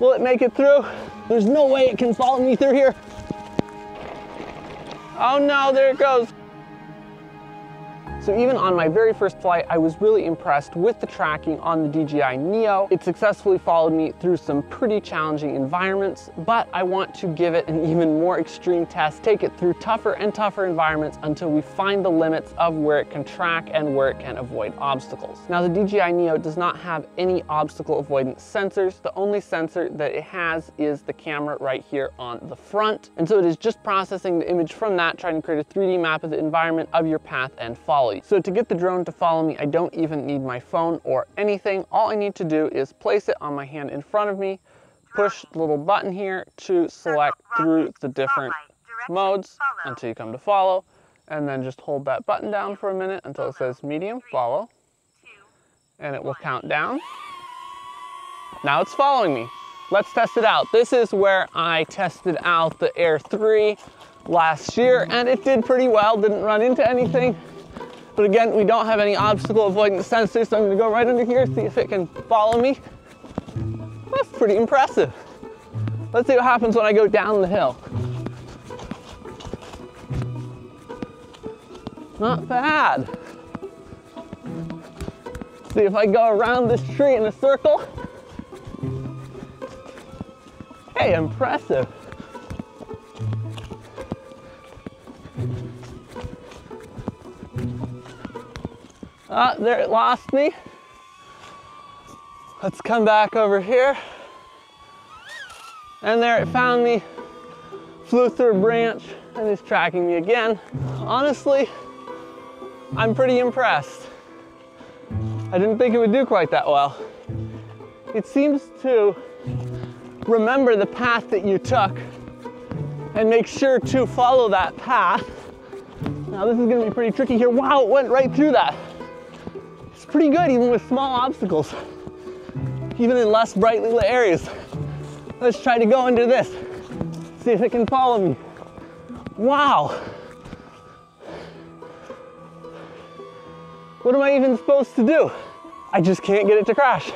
Will it make it through? There's no way it can follow me through here. Oh no, there it goes. So even on my very first flight, I was really impressed with the tracking on the DJI Neo. It successfully followed me through some pretty challenging environments, but I want to give it an even more extreme test, take it through tougher and tougher environments until we find the limits of where it can track and where it can avoid obstacles. Now the DJI Neo does not have any obstacle avoidance sensors. The only sensor that it has is the camera right here on the front. And so it is just processing the image from that, trying to create a 3D map of the environment of your path and follow you. So to get the drone to follow me, I don't even need my phone or anything. All I need to do is place it on my hand in front of me, push the little button here to select through the different modes until you come to follow, and then just hold that button down for a minute until it says medium, follow, and it will count down. Now it's following me. Let's test it out. This is where I tested out the Air 3 last year, and it did pretty well, didn't run into anything. But again, we don't have any obstacle avoidance sensors, so I'm gonna go right under here, see if it can follow me. That's pretty impressive. Let's see what happens when I go down the hill. Not bad. See if I go around this tree in a circle. Hey, impressive. There it lost me. Let's come back over here. And there it found me, flew through a branch, and is tracking me again. Honestly, I'm pretty impressed. I didn't think it would do quite that well. It seems to remember the path that you took and make sure to follow that path. Now this is gonna be pretty tricky here. Wow, it went right through that. It's pretty good even with small obstacles, even in less brightly lit areas. Let's try to go into this, see if it can follow me. Wow. What am I even supposed to do? I just can't get it to crash.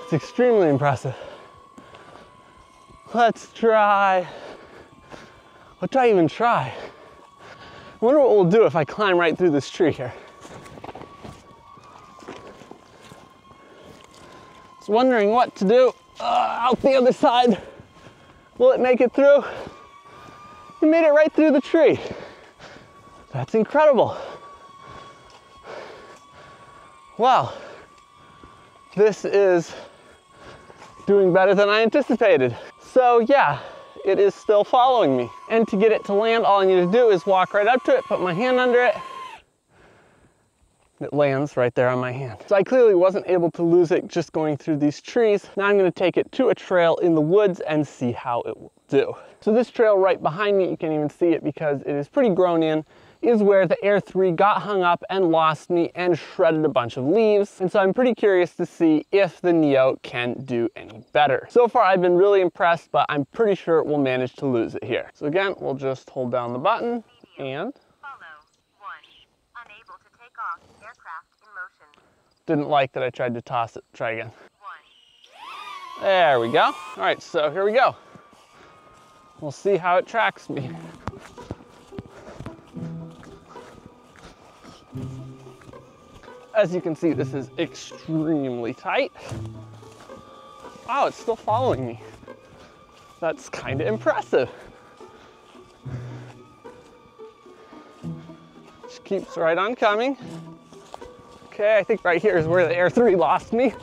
It's extremely impressive. Let's try. What do I even try? I wonder what we'll do if I climb right through this tree here. I was wondering what to do out the other side. Will it make it through? It made it right through the tree. That's incredible. Wow, this is doing better than I anticipated. So yeah, it is still following me. And to get it to land, all I need to do is walk right up to it, put my hand under it. It lands right there on my hand. So I clearly wasn't able to lose it just going through these trees. Now I'm gonna take it to a trail in the woods and see how it will do. So this trail right behind me, you can't even see it because it is pretty grown in, is where the Air 3 got hung up and lost me and shredded a bunch of leaves. And so I'm pretty curious to see if the Neo can do any better. So far I've been really impressed, but I'm pretty sure we'll manage to lose it here. So again, we'll just hold down the button and didn't like that I tried to toss it. Try again. There we go. All right, so here we go. We'll see how it tracks me. As you can see, this is extremely tight. Wow, it's still following me. That's kind of impressive. Just keeps right on coming. Okay, I think right here is where the Air 3 lost me.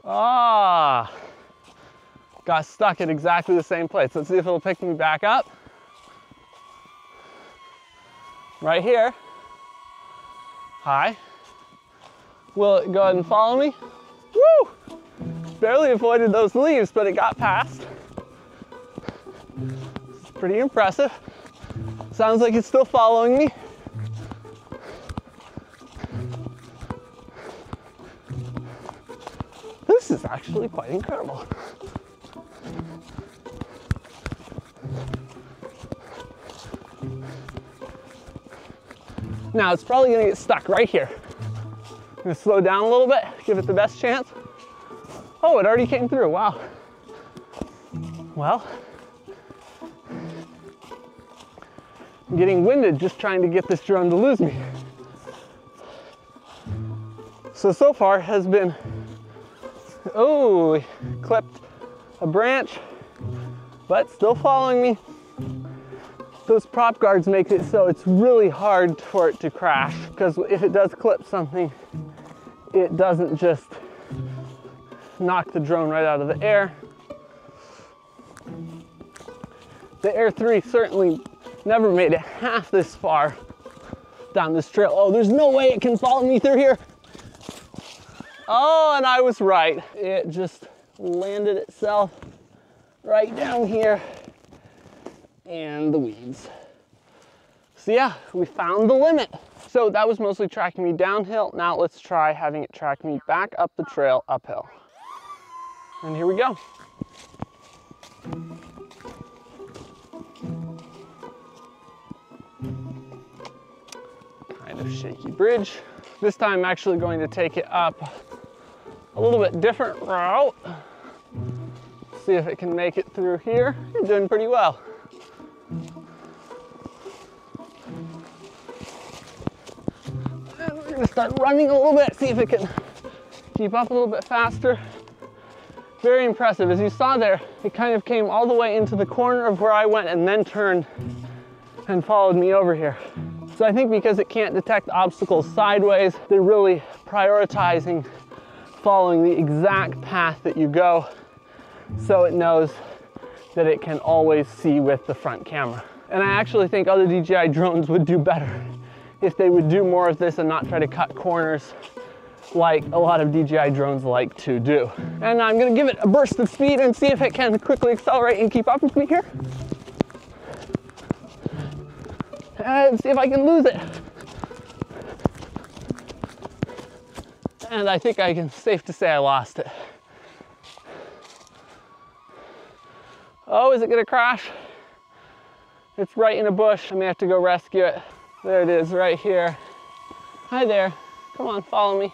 Ah, got stuck at exactly the same place. Let's see if it'll pick me back up. Right here. Hi. Will it go ahead and follow me? Woo! Barely avoided those leaves, but it got past. It's pretty impressive. Sounds like it's still following me. This is actually quite incredible. Now it's probably gonna get stuck right here. I'm gonna slow down a little bit, give it the best chance. Oh, it already came through, wow. Well, I'm getting winded just trying to get this drone to lose me. So far has been, oh, clipped a branch, but still following me. Those prop guards make it so it's really hard for it to crash, because if it does clip something, it doesn't just knock the drone right out of the air. The Air 3 certainly never made it half this far down this trail. Oh, there's no way it can follow me through here. Oh, and I was right. It just landed itself right down here in the weeds. So yeah, we found the limit. So that was mostly tracking me downhill. Now let's try having it track me back up the trail uphill. And here we go. Kind of shaky bridge. This time I'm actually going to take it up a little bit different route. See if it can make it through here. You're doing pretty well. And we're gonna start running a little bit, see if it can keep up a little bit faster. Very impressive. As you saw there, it kind of came all the way into the corner of where I went and then turned and followed me over here. So I think because it can't detect obstacles sideways, they're really prioritizing following the exact path that you go, so it knows that it can always see with the front camera. And I actually think other DJI drones would do better if they would do more of this and not try to cut corners like a lot of DJI drones like to do. And I'm gonna give it a burst of speed and see if it can quickly accelerate and keep up with me here. And see if I can lose it. And I think I can, safe to say I lost it. Oh, is it gonna crash? It's right in a bush. I may have to go rescue it. There it is, right here. Hi there, come on, follow me.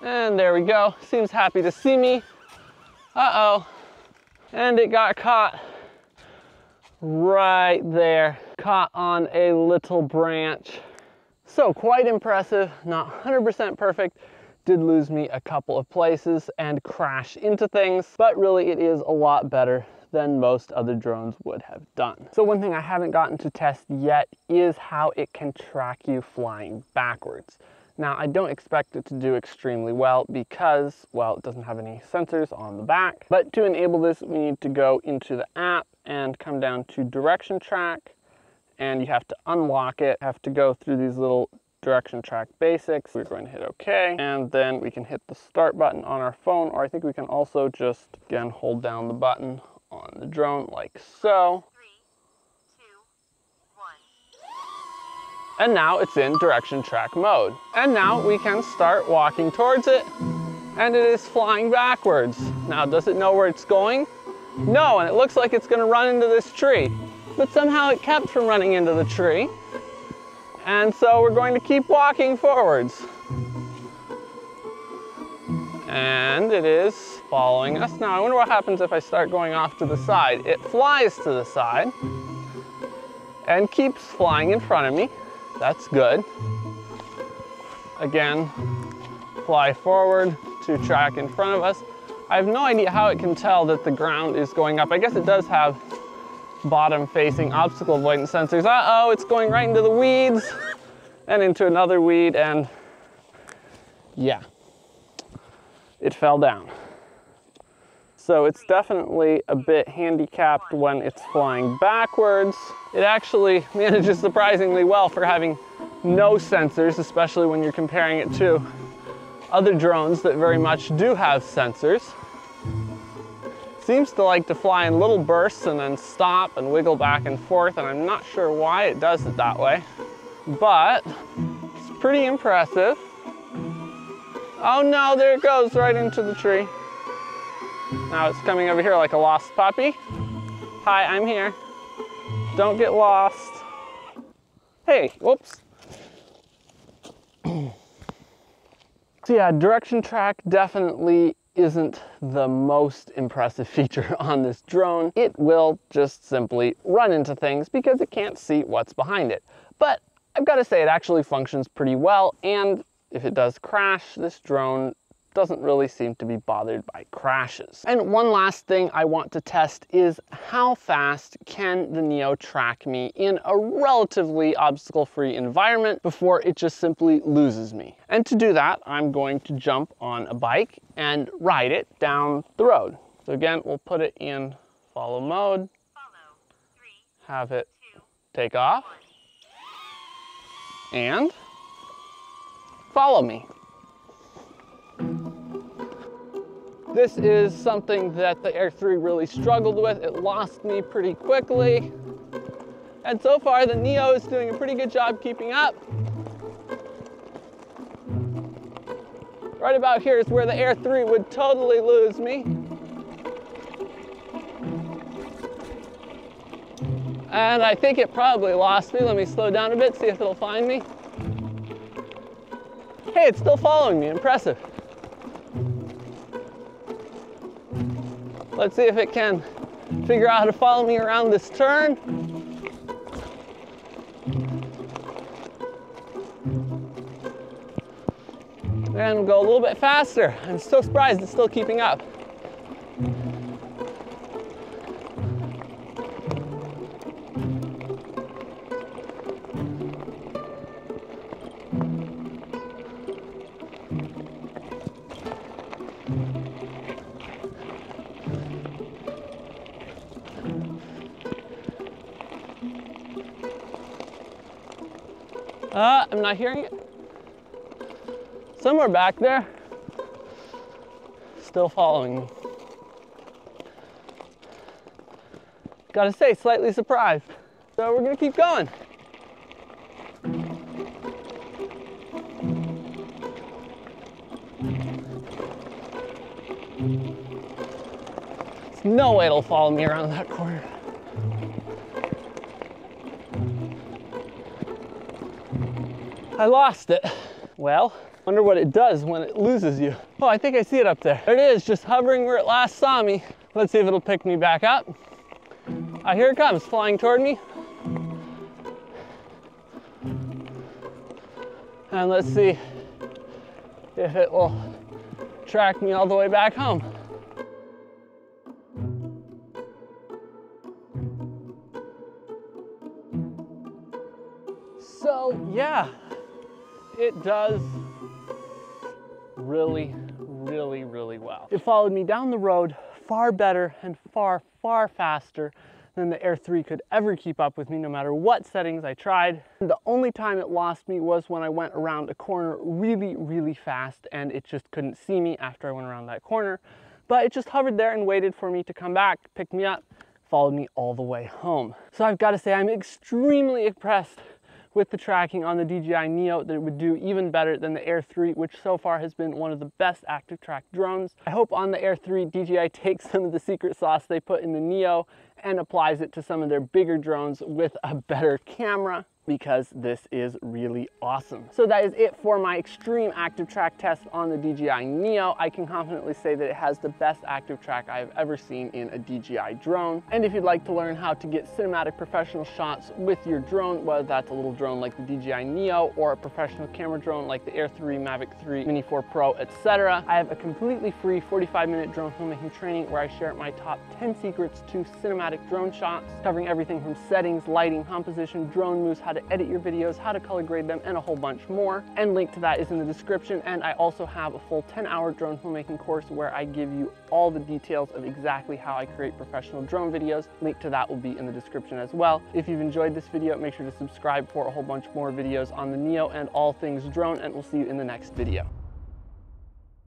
And there we go. Seems happy to see me. Uh-oh. And it got caught right there. Caught on a little branch. So quite impressive, not 100% perfect. Did lose me a couple of places and crash into things, but really it is a lot better than most other drones would have done. So one thing I haven't gotten to test yet is how it can track you flying backwards. Now, I don't expect it to do extremely well because, well, it doesn't have any sensors on the back. But to enable this, we need to go into the app and come down to Direction Track, and you have to unlock it. You have to go through these little Direction Track basics. We're going to hit OK, and then we can hit the start button on our phone, or I think we can also just, again, hold down the button on the drone like so. 3, 2, 1. And now it's in Direction Track mode. And now we can start walking towards it, and it is flying backwards. Now, does it know where it's going? No, and it looks like it's gonna run into this tree. But somehow it kept from running into the tree. And so we're going to keep walking forwards. And it is following us. Now, I wonder what happens if I start going off to the side. It flies to the side and keeps flying in front of me. That's good. Again, fly forward to track in front of us. I have no idea how it can tell that the ground is going up. I guess it does have bottom-facing obstacle avoidance sensors. Uh-oh, it's going right into the weeds and into another weed, and yeah, it fell down. So it's definitely a bit handicapped when it's flying backwards. It actually manages surprisingly well for having no sensors, especially when you're comparing it to other drones that very much do have sensors. Seems to like to fly in little bursts and then stop and wiggle back and forth, and I'm not sure why it does it that way, but it's pretty impressive. Oh no, there it goes right into the tree. Now it's coming over here like a lost puppy. Hi, I'm here. Don't get lost. Hey, whoops. So yeah, direction track definitely isn't the most impressive feature on this drone. It will just simply run into things because it can't see what's behind it. But I've got to say it actually functions pretty well, and if it does crash, this drone doesn't really seem to be bothered by crashes. And one last thing I want to test is how fast can the Neo track me in a relatively obstacle-free environment before it just simply loses me. And to do that, I'm going to jump on a bike and ride it down the road. So again, we'll put it in follow mode, have it take off, and follow me. This is something that the Air 3 really struggled with. It lost me pretty quickly. And so far, the Neo is doing a pretty good job keeping up. Right about here is where the Air 3 would totally lose me. And I think it probably lost me. Let me slow down a bit, see if it'll find me. Hey, it's still following me, impressive. Let's see if it can figure out how to follow me around this turn. And we'll go a little bit faster. I'm so surprised it's still keeping up. I'm not hearing it. Somewhere back there, still following me. Gotta say, slightly surprised. So we're gonna keep going. There's no way it'll follow me around that corner. I lost it. Well, wonder what it does when it loses you. Oh, I think I see it up there. There it is, just hovering where it last saw me. Let's see if it'll pick me back up. Here it comes, flying toward me. And let's see if it will track me all the way back home. So yeah, it does really well. It followed me down the road far better and far faster than the Air 3 could ever keep up with me, no matter what settings I tried. The only time it lost me was when I went around a corner really fast, and it just couldn't see me after I went around that corner. But it just hovered there and waited for me to come back, pick me up, followed me all the way home. So I've got to say, I'm extremely impressed with the tracking on the DJI Neo, that it would do even better than the Air 3, which so far has been one of the best ActiveTrack drones. I hope on the Air 3, DJI takes some of the secret sauce they put in the Neo and applies it to some of their bigger drones with a better camera, because this is really awesome. So that is it for my extreme ActiveTrack test on the DJI Neo. I can confidently say that it has the best ActiveTrack I've ever seen in a DJI drone. And if you'd like to learn how to get cinematic professional shots with your drone, whether that's a little drone like the DJI Neo or a professional camera drone like the Air 3, Mavic 3, Mini 4 Pro, etc., I have a completely free 45-minute drone filmmaking training where I share my top 10 secrets to cinematic drone shots, covering everything from settings, lighting, composition, drone moves, how to edit your videos, how to color grade them, and a whole bunch more. And link to that is in the description. And I also have a full 10-hour drone filmmaking course where I give you all the details of exactly how I create professional drone videos. Link to that will be in the description as well. If you've enjoyed this video, make sure to subscribe for a whole bunch more videos on the Neo and all things drone, and we'll see you in the next video.